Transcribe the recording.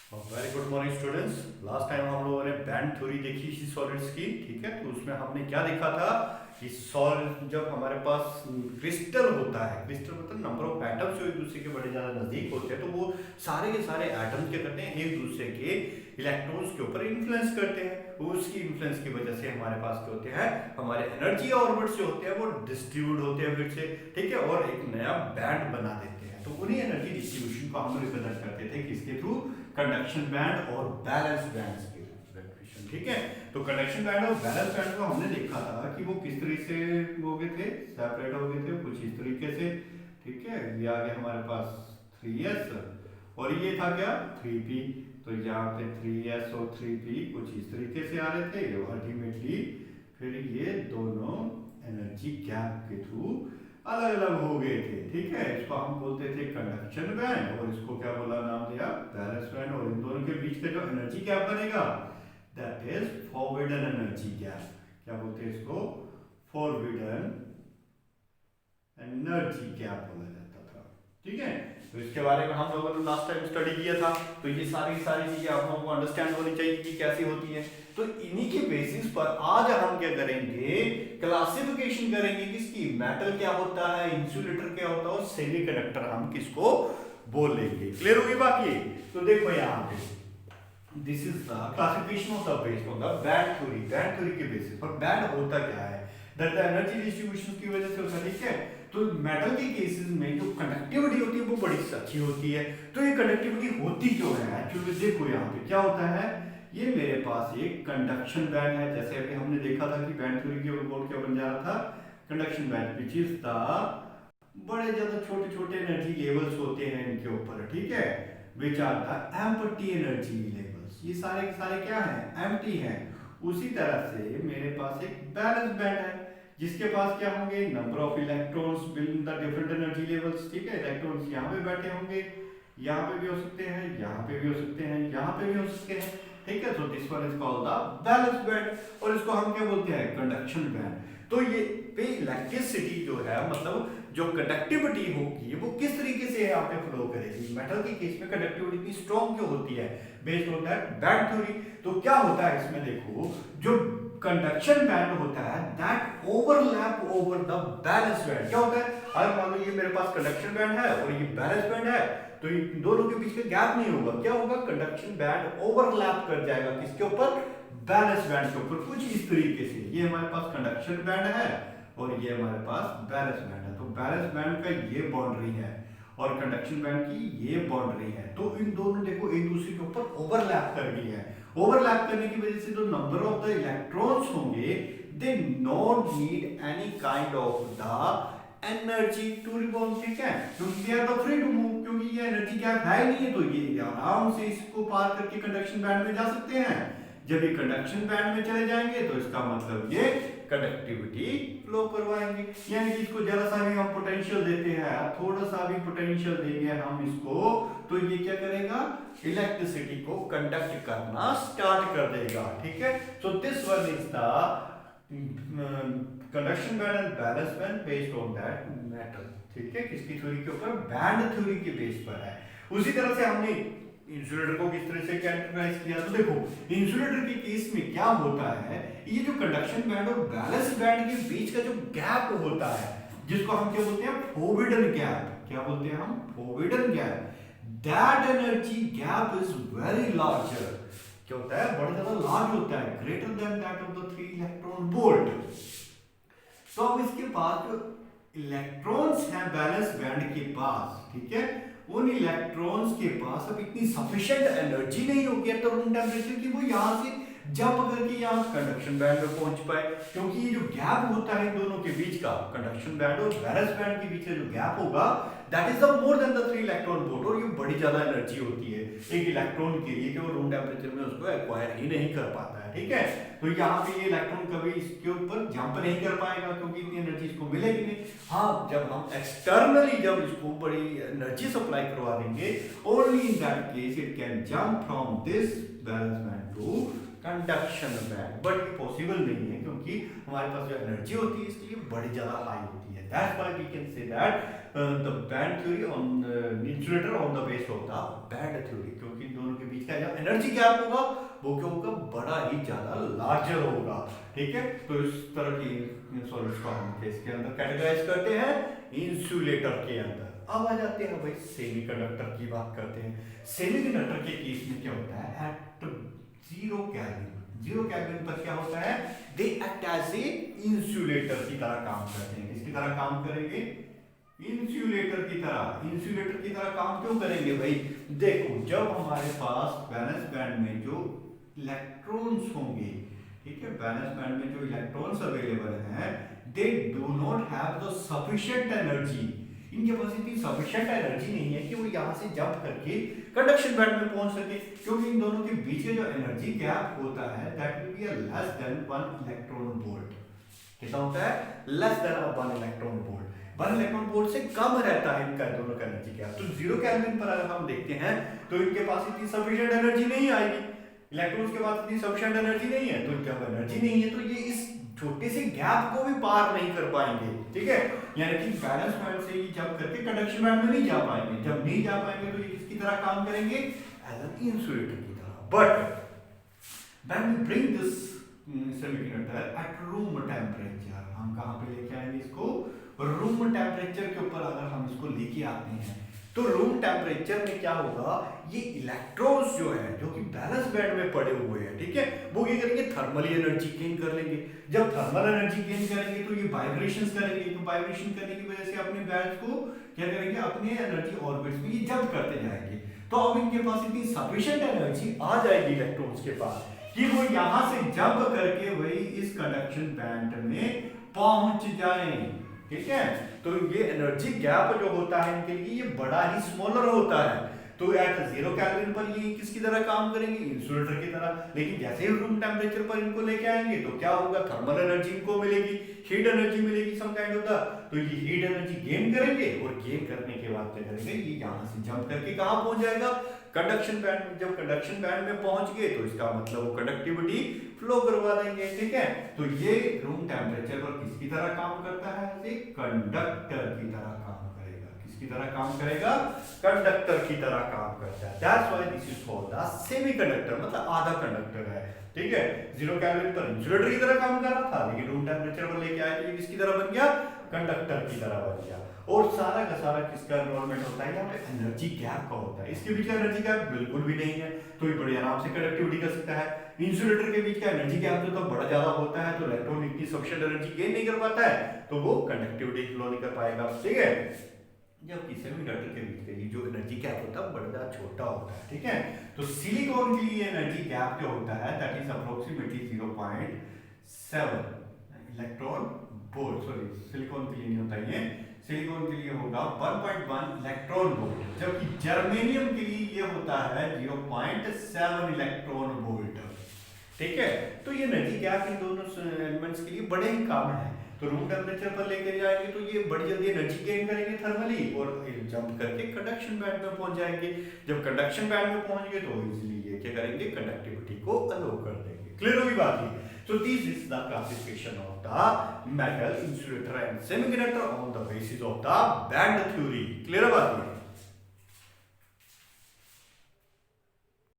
Very good morning students. Last time हम लोगों ने बैंड थ्योरी देखी थी सॉलिड्स की, ठीक है। तो उसमें हमने क्या देखा था कि सॉलिड जब हमारे पास क्रिस्टल होता है, क्रिस्टल मतलब नंबर ऑफ एटम्स जो एक दूसरे के बड़े ज्यादा नजदीक होते हैं, तो वो सारे के सारे एटम्स क्या करते हैं, एक दूसरे के इलेक्ट्रॉन्स के ऊपर इन्फ्लुएंस करते हैं। उसकी इन्फ्लुएंस की वजह से हमारे पास क्या होते हैं, हमारे एनर्जी ऑर्बिट्स जो होते हैं वो डिस्ट्रीब्यूट होते हैं फिर से, ठीक है, और एक नया बैंड बना देते हैं। तो उन्हीं एनर्जी डिस्ट्रीब्यूशन को हम रिप्रेजेंट करते थे किसके थ्रू, कंडक्शन बैंड और बैलेंस बैंड के रिप्रेजेंटेशन, ठीक है। तो कंडक्शन बैंड और बैलेंस बैंड को हमने देखा था कि वो किस तरीके से हो गए थे, सेपरेट हो गए थे कुछ इस तरीके से, ठीक है। ये आ गया हमारे पास 3s और ये था क्या 3p। तो यहाँ पे 3s और 3p कुछ इस तरीके से आ रहे थे, अल्टीमेटली फिर ये दोनों एनर्जी गैप के थ्रू अलग अलग हो गए थे, ठीक है। इसको हम बोलते थे कंडक्शन बैंड और इसको क्या बोला, नाम दिया बैलेंस बैंड। और इन दोनों के बीच का जो एनर्जी गैप बनेगा दैट इज फॉरवर्डन एनर्जी गैप। क्या बोलते हैं इसको, फॉरवर्डन एनर्जी गैप बोला जाता था, ठीक है। तो इसके बारे में हम लोगों ने लास्ट टाइम स्टडी किया था। तो ये सारी सारी चीजें आप लोगों को अंडरस्टैंड होनी चाहिए कि कैसी होती है। तो इन्हीं के बेसिस पर आज हम क्या करेंगे, क्लासिफिकेशन करेंगे किसकी, मेटल क्या होता है, इंसुलेटर क्या होता है और सेमीकंडक्टर हम किसको बोलेंगे। क्लियर होगी बात ये। तो देखो यहाँ पे this is the classification of the based on the band theory. Band theory के बेसिस पर बैंड होता क्या है, दैट द एनर्जी डिस्ट्रीब्यूशन की वजह से होता है, ठीक है। तो मेटल के केसेस में जो कंडक्टिविटी होती है वो बड़ी अच्छी होती है। तो ये कंडक्टिविटी होती क्यों है, एक्चुअली देखो यहाँ पे क्या होता है, ये मेरे पास एक कंडक्शन बैंड है, जैसे अभी हमने देखा था कि बैंड थ्योरी के ऊपर क्या बन जा रहा था, conduction band which is the बड़े ज्यादा छोटे छोटे एनर्जी लेवल्स होते हैं इनके ऊपर, ठीक है, which are the empty energy levels. ये सारे के सारे क्या है, एम्प्टी हैं। उसी तरह से मेरे पास एक बैलेंस बैंड है जिसके पास क्या होंगे, number of electrons in the different energy levels, ठीक है। इलेक्ट्रॉन्स यहाँ पे बैठे होंगे, यहाँ पे भी हो सकते हैं, यहाँ पे भी हो सकते हैं, यहाँ पे भी हो सकते हैं, ठीक है। So this one is called the balance band और इसको हम क्या बोलते हैं, कंडक्शन बैंड। तो ये पे इलेक्ट्रिसिटी जो है, मतलब जो कंडक्टिविटी होगी वो किस तरीके से यहाँ पे फ्लो करेगी। मेटल के केस में कंडक्टिविटी इतनी स्ट्रॉन्ग क्यों होती है, based on that band theory. तो क्या होता है इसमें, देखो जो कंडक्शन बैंड होता है that overlap over the balance band. क्या होता है, अगर मान लो ये मेरे पास कंडक्शन बैंड है और ये बैलेंस बैंड है, तो इन दोनों के बीच में गैप नहीं होगा। क्या होगा, कंडक्शन बैंड ओवरलैप कर जाएगा किसके ऊपर, बैलेंस बैंड के ऊपर, कुछ इस तरीके से। ये हमारे पास कंडक्शन बैंड है और ये हमारे पास बैलेंस बैंड है। तो बैलेंस बैंड का ये बाउंड्री है और कंडक्शन बैंड की ये बाउंड्री है। तो इन दोनों देखो एक दूसरे के ऊपर ओवरलैप कर गई है। ओवरलैप करने की वजह से जो नंबर ऑफ द इलेक्ट्रॉन्स होंगे they not need any kind of the energy to revolve, ठीक है, क्योंकि they are the free to move, क्योंकि ये एनर्जी गैप है नहीं है। तो ये आराम से इसको पार करके कंडक्शन बैंड में जा सकते हैं। जब ये कंडक्शन बैंड में चले जाएंगे तो इसका मतलब ये कंडक्टिविटी फ्लो करवाएंगे। यानी कि इसको जरा सा भी हम पोटेंशियल देते हैं, थोड़ा सा भी पोटेंशियल देंगे हम इसको, तो ये क्या करेगा, इलेक्ट्रिसिटी को कंडक्ट करना स्टार्ट कर देगा, ठीक है। So this one is the conduction band and balance band based on that metal, ठीक है। किसकी थ्योरी के ऊपर, बैंड थ्योरी के बेस पर है। उसी तरह से हमने इंसुलेटर को किस तरह से कैरेक्टराइज किया, तो देखो इंसुलेटर के केस में क्या होता है, ये जो कंडक्शन बैंड और बैलेंस बैंड के बीच का जो गैप होता है जिसको हम क्या बोलते हैं, फॉरवर्डन गैप। क्या बोलते हैं हम, forbidden gap. That energy gap is very larger. क्या होता है, बहुत ज्यादा लार्ज होता है, greater than that of the 3 electron volt. तो अब इसके पास जो इलेक्ट्रॉन्स हैं बैलेंस बैंड के पास, ठीक है, उन इलेक्ट्रॉन्स के पास अब इतनी सफिशिएंट एनर्जी नहीं होगी एट द रूम टेंपरेचर की वो यहां से जंप करके यहां कंडक्शन बैंड में पहुंच पाए। क्योंकि ये जो गैप होता है इन दोनों के बीच का, कंडक्शन बैंड और बैलेंस बैंड के बीच में जो गैप होगा that is the more than the 3 electron volt. और ये बड़ी ज्यादा एनर्जी होती है एक इलेक्ट्रॉन के लिए कि वो रूम टेंपरेचर में उसको एक्वायर ही नहीं कर पाता है, ठीक है। तो यहाँ पे ये इलेक्ट्रॉन कभी इसके ऊपर जंप नहीं कर पाएगा क्योंकि इतनी एनर्जी इसको मिलेगी नहीं। हाँ, जब हम एक्सटर्नली जब इसको बड़ी एनर्जी सप्लाई करवा देंगे, only in that case it can jump from this valence band to conduction band, but ये पॉसिबल नहीं है क्योंकि हमारे पास जो एनर्जी होती है इसके लिए बड़ी ज्यादा हाई होती है। That's why we can say that the band theory on insulator on the base of the band theory, क्योंकि इन दोनों के बीच का जो एनर्जी गैप होगा वो क्या होगा, बड़ा ही ज्यादा लार्जर होगा। ठीक है, तो इस तरह की सॉलिड्स को हम इसके अंदर कैटेगराइज करते हैं इंसुलेटर के अंदर। अब आ जाते हैं भाई सेमीकंडक्टर की बात करते हैं। सेमीकंडक्टर के केस में क्या होता है, एट जीरो केल्विन पर क्या होता है, they act as a insulator की तरह काम करते हैं। किसकी तरह काम करेंगे, इंसुलेटर की तरह। इंसुलेटर की तरह काम क्यों करेंगे भाई, देखो जब हमारे पास वैलेंस बैंड में जो इलेक्ट्रॉन्स होंगे, ठीक है, वैलेंस बैंड में जो इलेक्ट्रॉन्स अवेलेबल हैं, they do not have the sufficient energy, इनके पास इतनी सफिशिएंट एनर्जी नहीं है कि वो यहाँ से जंप करके कंडक्शन बैंड में पहुंच सके, क्योंकि इन दोनों के बीच का जो एनर्जी गैप होता है that will be less than 1 electron volt. कितना होता है, less than 1 electron volt. 1 electron volt से कम रहता है इनका दोनों का एनर्जी गैप। तो 0 केल्विन पर अगर हम देखते हैं तो इनके पास इतनी सफिशिएंट एनर्जी नहीं आएगी, इलेक्ट्रॉन्स के पास इतनी सफिशिएंट एनर्जी नहीं है। तो जब एनर्जी नहीं है तो ये इस छोटे से गैप को भी पार नहीं कर पाएंगे। ठीक है, यानी कि वैलेंस बैंड से ही जंप करके कंडक्शन बैंड में नहीं जा पाएंगे। जब नहीं जा पाएंगे तो ये किसकी तरह काम करेंगे, एज एन इंसुलेटर की तरह। But when we bring this semiconductor at room temperature, हम कहां पे लेके आएंगे इसको, रूम टेम्परेचर के ऊपर अगर हम इसको लेके आते हैं तो रूम टेम्परेचर में क्या होगा, ये इलेक्ट्रॉन्स जो है जो कि बैलेंस बैंड में पड़े हुए हैं, ठीक है, वो क्या करेंगे, थर्मल एनर्जी गेन कर लेंगे। जब थर्मल एनर्जी गेन करेंगे तो ये वाइब्रेशंस करेंगे, तो वाइब्रेशन करने की वजह से अपने बैंड्स को क्या करेंगे, अपने एनर्जी ऑर्बिट्स में ये जंप करते जाएंगे। तो अब इनके पास इतनी सफिशिएंट एनर्जी आ जाएगी इलेक्ट्रॉन्स के पास कि वो यहां से जंप करके वही इस कंडक्शन बैंड में पहुंच जाएं। ठीक है, तो ये एनर्जी गैप जो होता है इनके लिए ये बड़ा ही स्मॉलर होता है। तो एट 0 केल्विन पर ये किसकी तरह काम करेंगे, इंसुलेटर की तरह। लेकिन जैसे ही रूम टेम्परेचर पर इनको लेके आएंगे तो क्या होगा, थर्मल एनर्जी इनको मिलेगी, हीट एनर्जी मिलेगी सम काइंड ऑफ द। तो ये हीट एनर्जी गेन करेंगे और गेन करने के बाद क्या करेंगे, ये यहां से जंप करके कहां पहुंच जाएगा, कंडक्शन बैंड में। जब कंडक्शन बैंड में पहुंच गए तो इसका मतलब वो कंडक्टिविटी फ्लो करवा देंगे। ठीक है, तो ये रूम टेम्परेचर पर किसकी तरह काम करता है, एक कंडक्टर की तरह काम करेगा। किसकी तरह काम करेगा, कंडक्टर की तरह काम करता है। That's why this is called the semiconductor, मतलब आधा कंडक्टर है। ठीक है, 0 केल्विन पर इंसुलेटर की तरह काम कर रहा था, लेकिन रूम टेम्परेचर पर लेके आए तो ये किसकी तरह बन गया, कंडक्टर की तरह बन गया। और सारा का सारा किसका इन्वॉल्वमेंट होता है, यहाँ पे एनर्जी गैप का होता है। इसके बीच का एनर्जी गैप बिल्कुल भी नहीं है, तो ये बड़े आराम से कंडक्टिविटी कर सकता है। इंसुलेटर के बीच का एनर्जी गैप जो तो बड़ा ज्यादा होता है, तो इलेक्ट्रॉन इतनी सफिशिएंट एनर्जी गेन नहीं कर पाता है, तो वो कंडक्टिविटी फ्लो नहीं कर पाएगा। ठीक है, जबकि सेमीकंडक्टर के बीच का ये जो एनर्जी गैप होता है बड़ा ज्यादा छोटा होता है। ठीक है, तो सिलिकॉन के लिए एनर्जी गैप जो होता है that is approximately 0.7 electron volt. Sorry, silicon के लिए नहीं होता, ये सिलिकॉन के लिए होगा 1.1 इलेक्ट्रॉन वोल्ट, जबकि जर्मेनियम के लिए ये होता है 0.7 इलेक्ट्रॉन वोल्ट। ठीक है, तो ये एनर्जी गैप इन दोनों एलिमेंट्स के लिए बड़े ही कम है। तो रूम टेम्परेचर पर लेकर जाएंगे तो ये बड़ी जल्दी एनर्जी गेन करेंगे थर्मली और जंप करके कंडक्शन बैंड में पहुंच जाएंगे। जब कंडक्शन बैंड में पहुंच गए तो इजीली ये क्या करेंगे, कंडक्टिविटी को अलो कर देंगे। क्लियर होगी बात ही। So this is the classification of the metal insulator and semiconductor on the basis of the band theory. Clear बात है?